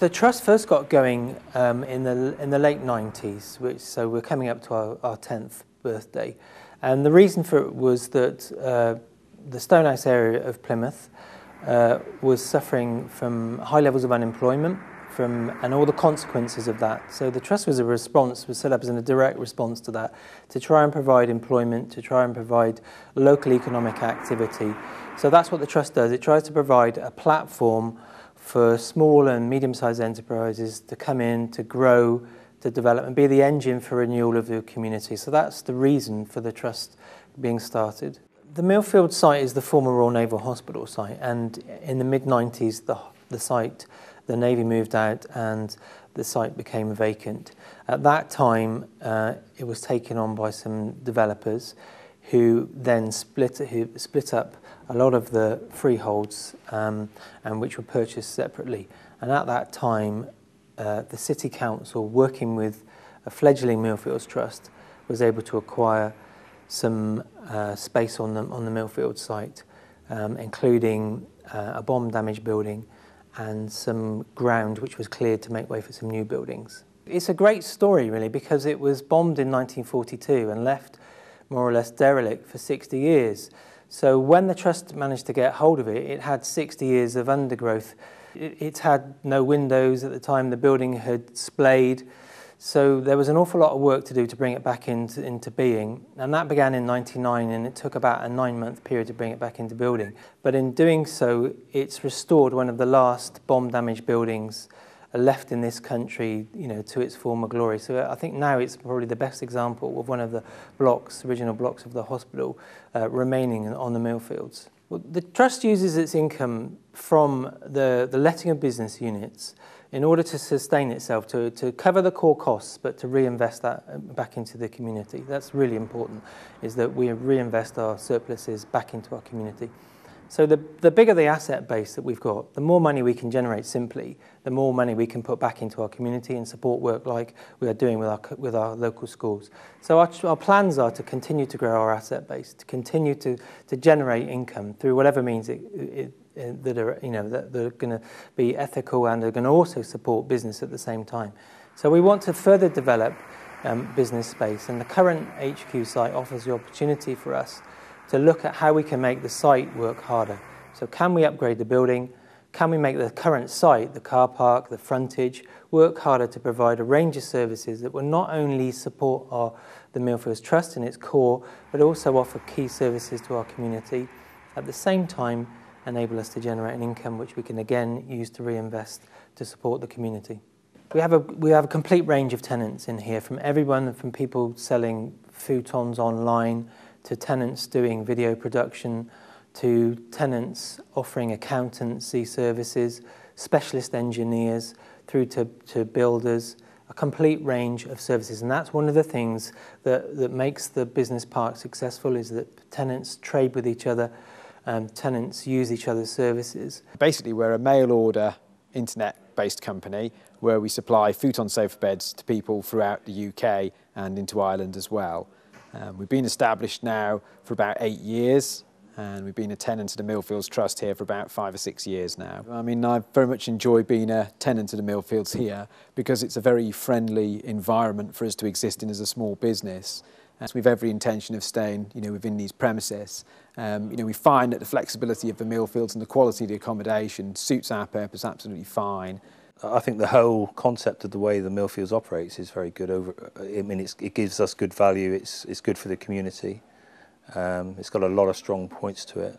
The trust first got going in the late 90s, so we're coming up to our 10th birthday. And the reason for it was that the Stonehouse area of Plymouth was suffering from high levels of unemployment and all the consequences of that. So the trust was set up as a direct response to that, to try and provide employment, to try and provide local economic activity. So that's what the trust does. It tries to provide a platform for small and medium-sized enterprises to come in, to grow, to develop, and be the engine for renewal of the community. So that's the reason for the trust being started. The Millfields site is the former Royal Naval Hospital site, and in the mid-90s, the Navy moved out and the site became vacant. At that time, it was taken on by some developers who then split up a lot of the freeholds and which were purchased separately. And at that time, the City Council, working with a fledgling Millfields Trust, was able to acquire some space on the Millfields site, including a bomb-damaged building and some ground which was cleared to make way for some new buildings. It's a great story, really, because it was bombed in 1942 and left more or less derelict for 60 years. So when the trust managed to get hold of it, it had 60 years of undergrowth. It had no windows at the time, the building had splayed, so there was an awful lot of work to do to bring it back into being. And that began in '99, and it took about a 9-month period to bring it back into building. But in doing so, it's restored one of the last bomb-damaged buildings left in this country, to its former glory. So I think now it's probably the best example of one of the original blocks of the hospital remaining on the Millfields. Well, the trust uses its income from the letting of business units in order to sustain itself, to cover the core costs, but to reinvest that back into the community. That's really important, is that we reinvest our surpluses back into our community. So the bigger the asset base that we've got, the more money we can generate simply, the more money we can put back into our community and support work like we are doing with our local schools. So our plans are to continue to grow our asset base, to continue to generate income through whatever means that are going to be ethical and are going to also support business at the same time. So we want to further develop business space, and the current HQ site offers the opportunity for us to look at how we can make the site work harder. So can we upgrade the building? Can we make the current site, the car park, the frontage, work harder to provide a range of services that will not only support the Millfields Trust in its core, but also offer key services to our community, at the same time enable us to generate an income which we can again use to reinvest to support the community. We have a complete range of tenants in here, from everyone from people selling futons online, to tenants doing video production, to tenants offering accountancy services, specialist engineers, through to builders, a complete range of services. And that's one of the things that makes the business park successful, is that tenants trade with each other, tenants use each other's services. Basically, we're a mail order internet-based company where we supply futon sofa beds to people throughout the UK and into Ireland as well. We've been established now for about 8 years, and we've been a tenant of the Millfields Trust here for about 5 or 6 years now. I mean, I very much enjoy being a tenant of the Millfields here because it's a very friendly environment for us to exist in as a small business. So we've every intention of staying, within these premises. We find that the flexibility of the Millfields and the quality of the accommodation suits our purpose absolutely fine. I think the whole concept of the way the Millfields operates is very good. It gives us good value. It's good for the community. It's got a lot of strong points to it.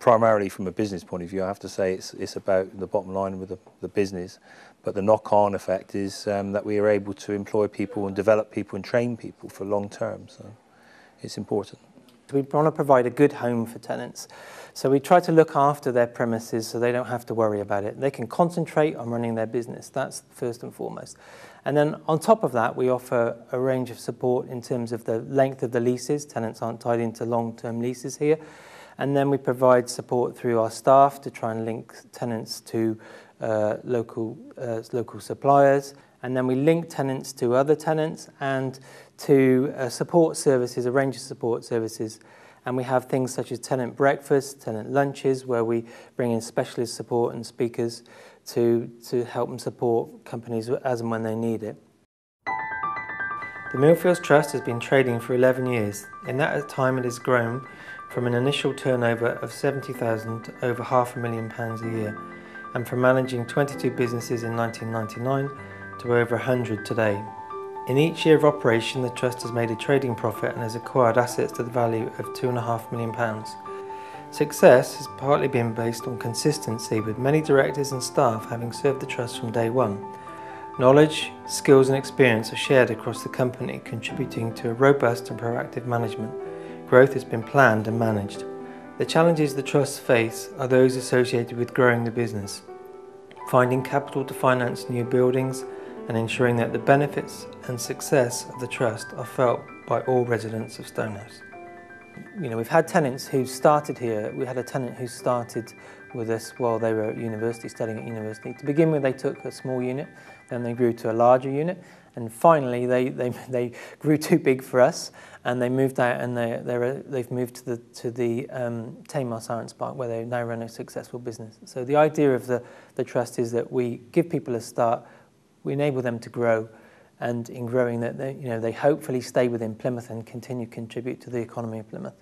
Primarily from a business point of view, I have to say it's about the bottom line with the business. But the knock-on effect is that we are able to employ people and develop people and train people for long term. So it's important. We want to provide a good home for tenants. So we try to look after their premises so they don't have to worry about it. They can concentrate on running their business. That's first and foremost. And then on top of that, we offer a range of support in terms of the length of the leases. Tenants aren't tied into long-term leases here. And then we provide support through our staff to try and link tenants to local suppliers. And then we link tenants to other tenants and to support services, a range of support services. And we have things such as tenant breakfast, tenant lunches, where we bring in specialist support and speakers to help and support companies as and when they need it. The Millfields Trust has been trading for 11 years. In that time it has grown from an initial turnover of 70,000 to over £500,000 a year, and from managing 22 businesses in 1999 to over 100 today. In each year of operation, the Trust has made a trading profit and has acquired assets to the value of £2.5 million. Success has partly been based on consistency, with many directors and staff having served the Trust from day one. Knowledge, skills and experience are shared across the company, contributing to a robust and proactive management. Growth has been planned and managed. The challenges the Trusts face are those associated with growing the business, finding capital to finance new buildings, and ensuring that the benefits and success of the Trust are felt by all residents of Stonehouse. You know, we've had tenants who started here. We had a tenant who started with us while they were at university, studying at university. To begin with, they took a small unit, then they grew to a larger unit, and finally they grew too big for us, and they moved out, and they've moved to the Tamar Science Park, where they now run a successful business. So the idea of the Trust is that we give people a start, we enable them to grow, and in growing that they hopefully stay within Plymouth and continue to contribute to the economy of Plymouth.